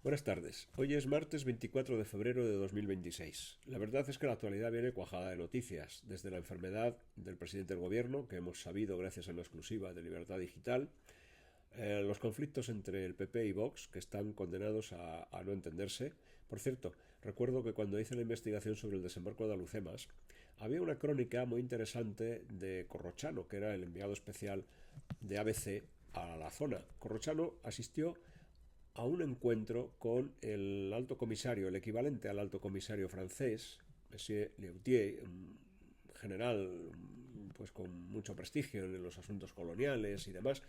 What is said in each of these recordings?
Buenas tardes. Hoy es martes 24 de febrero de 2026. La verdad es que la actualidad viene cuajada de noticias, desde la enfermedad del presidente del gobierno, que hemos sabido gracias a una exclusiva de Libertad Digital, los conflictos entre el PP y Vox, que están condenados a no entenderse. Por cierto, recuerdo que cuando hice la investigación sobre el desembarco de Alucemas, había una crónica muy interesante de Corrochano, que era el enviado especial de ABC a la zona. Corrochano asistió a un encuentro con el alto comisario, el equivalente al alto comisario francés, Monsieur Leutier, un general pues con mucho prestigio en los asuntos coloniales y demás,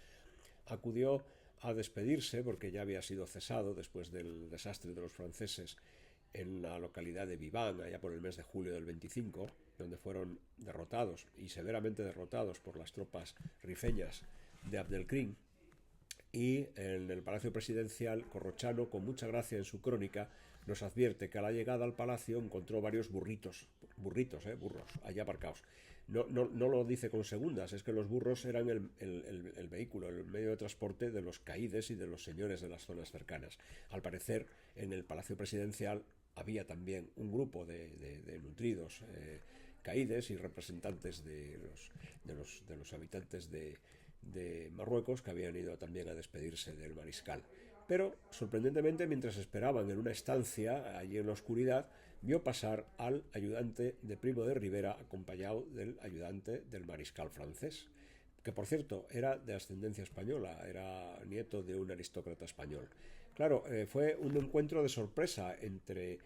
acudió a despedirse porque ya había sido cesado después del desastre de los franceses en la localidad de Vivan, allá por el mes de julio del 25, donde fueron derrotados y severamente derrotados por las tropas rifeñas de Abdelkrim. Y en el Palacio Presidencial, Corrochano, con mucha gracia en su crónica, nos advierte que a la llegada al palacio encontró varios burros, allá aparcados. No lo dice con segundas, es que los burros eran el vehículo, el medio de transporte de los caídes y de los señores de las zonas cercanas. Al parecer, en el Palacio Presidencial había también un grupo de nutridos caídes y representantes de los habitantes de Marruecos, que habían ido también a despedirse del mariscal. Pero, sorprendentemente, mientras esperaban en una estancia, allí en la oscuridad, vio pasar al ayudante de Primo de Rivera, acompañado del ayudante del mariscal francés, que por cierto era de ascendencia española, era nieto de un aristócrata español. Claro, fue un encuentro de sorpresa entre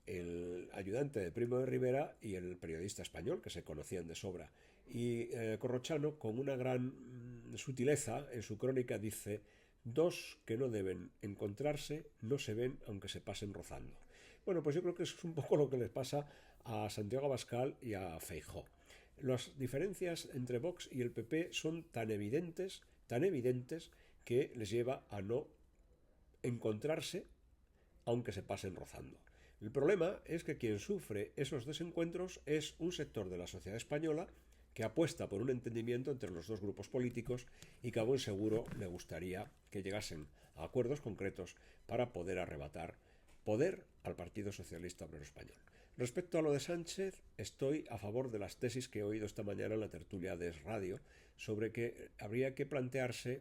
el ayudante de Primo de Rivera y el periodista español, que se conocían de sobra. Y Corrochano, con una gran sutileza, en su crónica dice: dos que no deben encontrarse no se ven aunque se pasen rozando. Bueno, pues yo creo que eso es un poco lo que les pasa a Santiago Abascal y a Feijóo. Las diferencias entre Vox y el PP son tan evidentes, que les lleva a no encontrarse aunque se pasen rozando. El problema es que quien sufre esos desencuentros es un sector de la sociedad española que apuesta por un entendimiento entre los dos grupos políticos y que a buen seguro le gustaría que llegasen a acuerdos concretos para poder arrebatar poder al Partido Socialista Obrero Español. Respecto a lo de Sánchez, estoy a favor de las tesis que he oído esta mañana en la tertulia de Es Radio sobre que habría que plantearse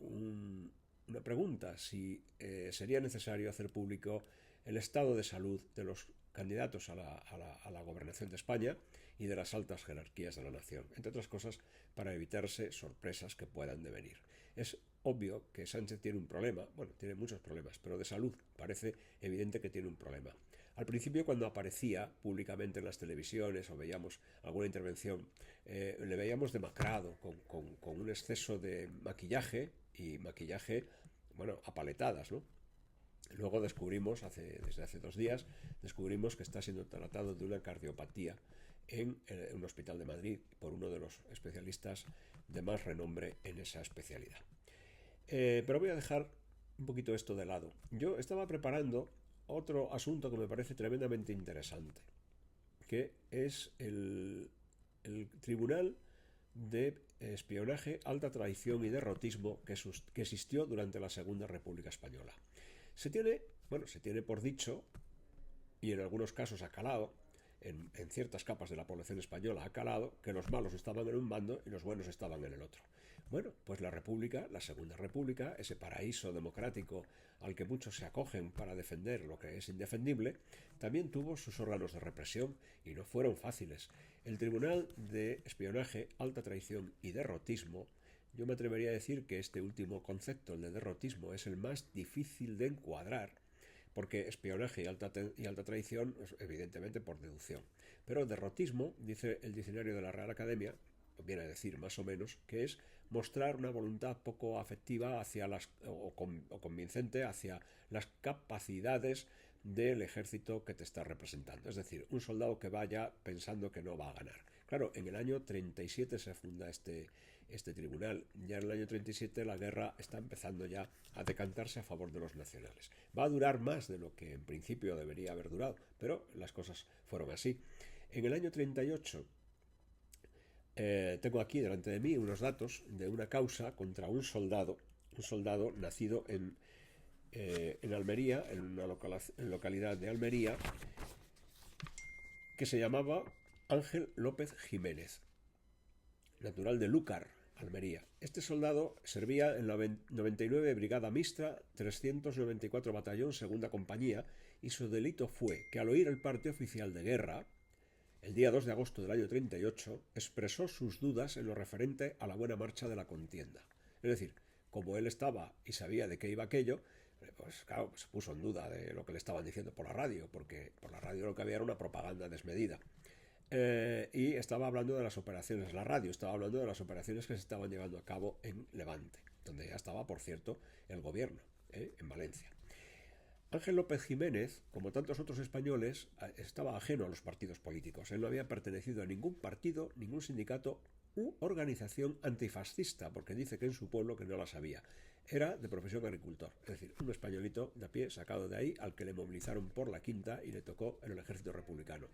una pregunta: si sería necesario hacer público el estado de salud de los candidatos a la gobernación de España y de las altas jerarquías de la nación, entre otras cosas para evitarse sorpresas que puedan devenir. Es obvio que Sánchez tiene un problema, bueno, tiene muchos problemas, pero de salud parece evidente que tiene un problema. Al principio, cuando aparecía públicamente en las televisiones o veíamos alguna intervención, le veíamos demacrado, con un exceso de maquillaje, y maquillaje, bueno, a paletadas, ¿no? Luego descubrimos, desde hace 2 días, descubrimos que está siendo tratado de una cardiopatía en un hospital de Madrid por uno de los especialistas de más renombre en esa especialidad. Pero voy a dejar un poquito esto de lado. Yo estaba preparando otro asunto que me parece tremendamente interesante, que es el Tribunal de Espionaje, Alta Traición y Derrotismo que existió durante la Segunda República Española. Se tiene por dicho, y en algunos casos ha calado, en ciertas capas de la población española ha calado, que los malos estaban en un bando y los buenos estaban en el otro. Bueno, pues la República, la Segunda República, ese paraíso democrático al que muchos se acogen para defender lo que es indefendible, también tuvo sus órganos de represión y no fueron fáciles. El Tribunal de Espionaje, Alta Traición y Derrotismo, yo me atrevería a decir que este último concepto, el de derrotismo, es el más difícil de encuadrar, porque espionaje y alta traición, evidentemente por deducción. Pero derrotismo, dice el diccionario de la Real Academia, viene a decir más o menos, que es mostrar una voluntad poco afectiva hacia o convincente hacia las capacidades del ejército que te está representando. Es decir, un soldado que vaya pensando que no va a ganar. Claro, en el año 37 se funda este tribunal. Ya en el año 37 la guerra está empezando ya a decantarse a favor de los nacionales. Va a durar más de lo que en principio debería haber durado, pero las cosas fueron así. En el año 38 tengo aquí delante de mí unos datos de una causa contra un soldado nacido en Almería, en una localidad de Almería, que se llamaba Ángel López Jiménez, natural de Lúcar, Almería. Este soldado servía en la 99 Brigada Mixta, 394 Batallón, segunda compañía, y su delito fue que al oír el parte oficial de guerra, el día 2 de agosto del año 38, expresó sus dudas en lo referente a la buena marcha de la contienda. Es decir, como él estaba y sabía de qué iba aquello, pues claro, se puso en duda de lo que le estaban diciendo por la radio, porque por la radio lo que había era una propaganda desmedida. Y estaba hablando de las operaciones, la radio estaba hablando de las operaciones que se estaban llevando a cabo en Levante, donde ya estaba, por cierto, el gobierno, en Valencia. Ángel López Jiménez, como tantos otros españoles, estaba ajeno a los partidos políticos. Él no había pertenecido a ningún partido, ningún sindicato u organización antifascista, porque dice que en su pueblo que no las había. Era de profesión agricultor, es decir, un españolito de a pie sacado de ahí al que le movilizaron por la Quinta y le tocó en el ejército republicano.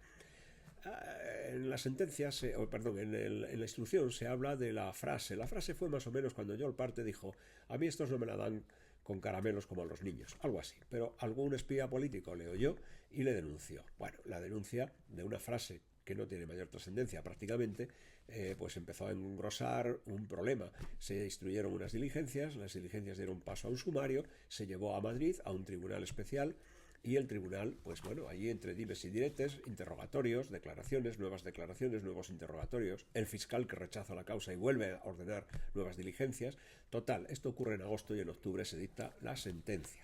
En la sentencia, en la instrucción se habla de la frase. La frase fue más o menos cuando yo el parte dijo: a mí estos no me la dan con caramelos como a los niños, algo así. Pero algún espía político le oyó y le denunció. Bueno, la denuncia de una frase que no tiene mayor trascendencia prácticamente, pues empezó a engrosar un problema. Se instruyeron unas diligencias, las diligencias dieron paso a un sumario, se llevó a Madrid a un tribunal especial. Y el tribunal, pues bueno, allí entre dimes y diretes, interrogatorios, declaraciones, nuevos interrogatorios, el fiscal que rechaza la causa y vuelve a ordenar nuevas diligencias. Total, esto ocurre en agosto y en octubre se dicta la sentencia.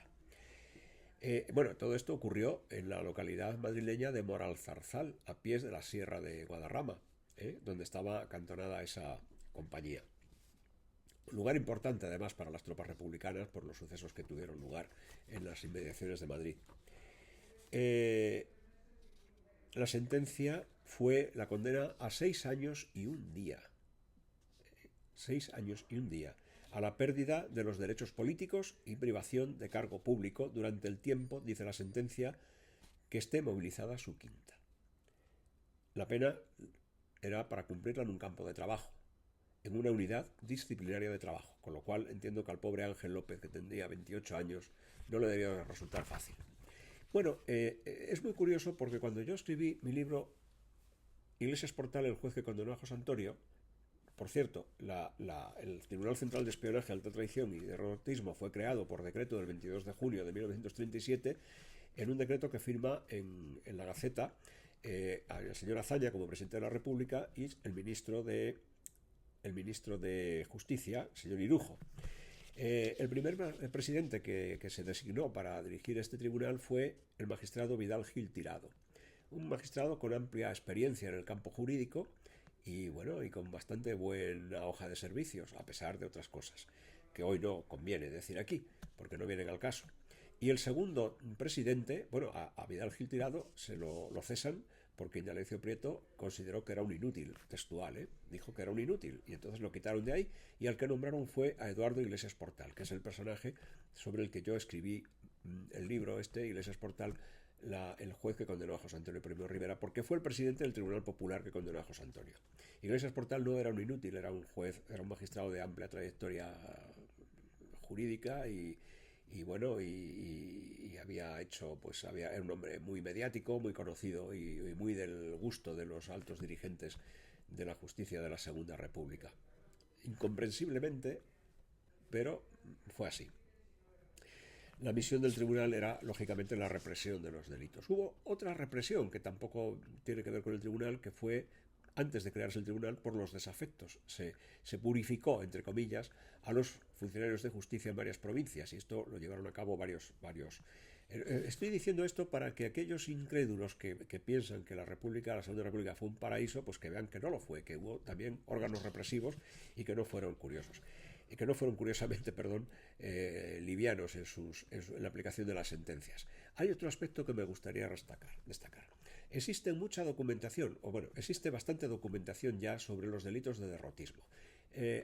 Bueno, todo esto ocurrió en la localidad madrileña de Moralzarzal, a pies de la Sierra de Guadarrama, donde estaba acantonada esa compañía. Un lugar importante además para las tropas republicanas por los sucesos que tuvieron lugar en las inmediaciones de Madrid. La sentencia fue la condena a 6 años y un día. 6 años y un día. A la pérdida de los derechos políticos y privación de cargo público durante el tiempo, dice la sentencia, que esté movilizada su quinta. La pena era para cumplirla en un campo de trabajo, en una unidad disciplinaria de trabajo, con lo cual entiendo que al pobre Ángel López, que tendría 28 años, no le debía resultar fácil. Bueno, es muy curioso porque cuando yo escribí mi libro Iglesias Portal, el juez que condenó a José Antonio, por cierto, el Tribunal Central de Espionaje, Alta Traición y Derrotismo fue creado por decreto del 22 de junio de 1937, en un decreto que firma en la Gaceta el señor Azaña como presidente de la República y el ministro de Justicia, señor Irujo. El primer presidente que se designó para dirigir este tribunal fue el magistrado Vidal Gil Tirado, un magistrado con amplia experiencia en el campo jurídico y bueno, y con bastante buena hoja de servicios, a pesar de otras cosas que hoy no conviene decir aquí, porque no vienen al caso. Y el segundo presidente, bueno, a Vidal Gil Tirado se lo cesan porque Indalecio Prieto consideró que era un inútil, textual, dijo que era un inútil, y entonces lo quitaron de ahí, y al que nombraron fue a Eduardo Iglesias Portal, que es el personaje sobre el que yo escribí el libro Iglesias Portal, el juez que condenó a José Antonio Primo Rivera, porque fue el presidente del Tribunal Popular que condenó a José Antonio. Iglesias Portal no era un inútil, era un juez, era un magistrado de amplia trayectoria jurídica y había hecho, pues era un hombre muy mediático, muy conocido y muy del gusto de los altos dirigentes de la justicia de la Segunda República. Incomprensiblemente, pero fue así. La misión del tribunal era, lógicamente, la represión de los delitos. Hubo otra represión que tampoco tiene que ver con el tribunal, que fue antes de crearse el tribunal por los desafectos. Se purificó, entre comillas, a los funcionarios de justicia en varias provincias y esto lo llevaron a cabo varios. Estoy diciendo esto para que aquellos incrédulos que piensan que la Segunda República fue un paraíso, pues que vean que no lo fue, que hubo también órganos represivos y que no fueron curiosamente, livianos en la aplicación de las sentencias. Hay otro aspecto que me gustaría destacar. Existe mucha documentación, existe bastante documentación ya sobre los delitos de derrotismo.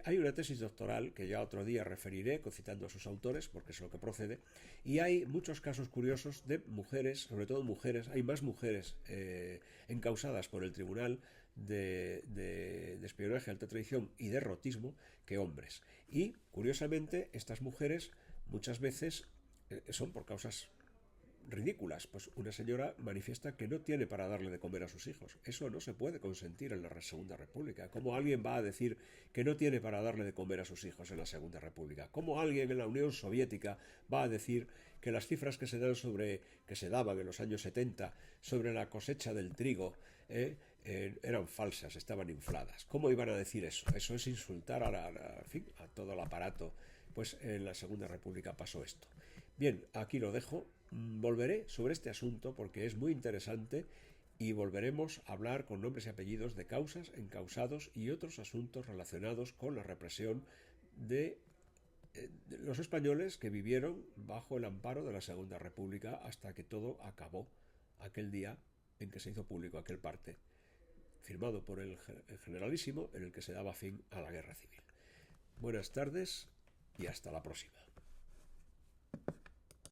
Hay una tesis doctoral que ya otro día referiré, citando a sus autores, porque es lo que procede, y hay muchos casos curiosos de mujeres, sobre todo mujeres, hay más mujeres encausadas por el Tribunal de Espionaje, Alta Traición y Derrotismo que hombres. Y, curiosamente, estas mujeres muchas veces son por causas ridículas. Pues una señora manifiesta que no tiene para darle de comer a sus hijos. Eso no se puede consentir en la Segunda República. ¿Cómo alguien va a decir que no tiene para darle de comer a sus hijos en la Segunda República? ¿Cómo alguien en la Unión Soviética va a decir que las cifras que se daban en los años 70 sobre la cosecha del trigo eran falsas, estaban infladas? ¿Cómo iban a decir eso? Eso es insultar a todo el aparato. Pues en la Segunda República pasó esto. Bien, aquí lo dejo. Volveré sobre este asunto porque es muy interesante y volveremos a hablar con nombres y apellidos de causas, encausados y otros asuntos relacionados con la represión de los españoles que vivieron bajo el amparo de la Segunda República hasta que todo acabó aquel día en que se hizo público aquel parte firmado por el Generalísimo en el que se daba fin a la Guerra Civil. Buenas tardes y hasta la próxima.